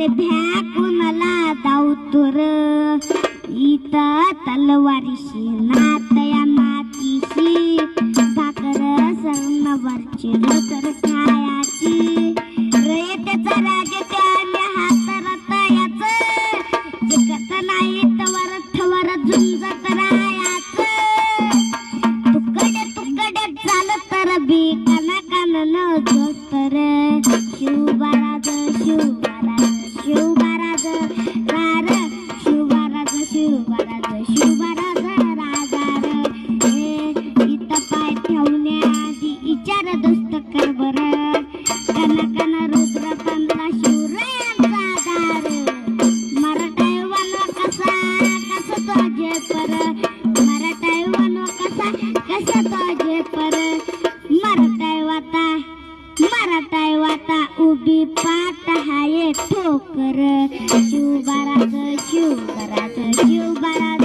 अरे भ्या कोणाला दाऊ तुर इथं तलवारीशी नात या नातीशी भाकर सरणावरची तर खायाची रयतेचा राज त्याने हात रतायाच जिकत नाही तवर थवर झुंजत रायाच तुकडे चालत तर बी काना कानन जोस्तर शिवबाराज शिवबाराज शिवबाराज रार शिवबाराज शिवबाराज शिवबाराज राजार इथं पाय ठेवण्याआधी विचार दोस्त कर बर कन रुद्र पंधरा शिवरायांचा दार मराठायवान कसा तो जे पर मराठायवान कसा तो जे पर मराठायवाता उभी पाट हाये ठोकर शिवबाराज शिवबाराज शिवबाराज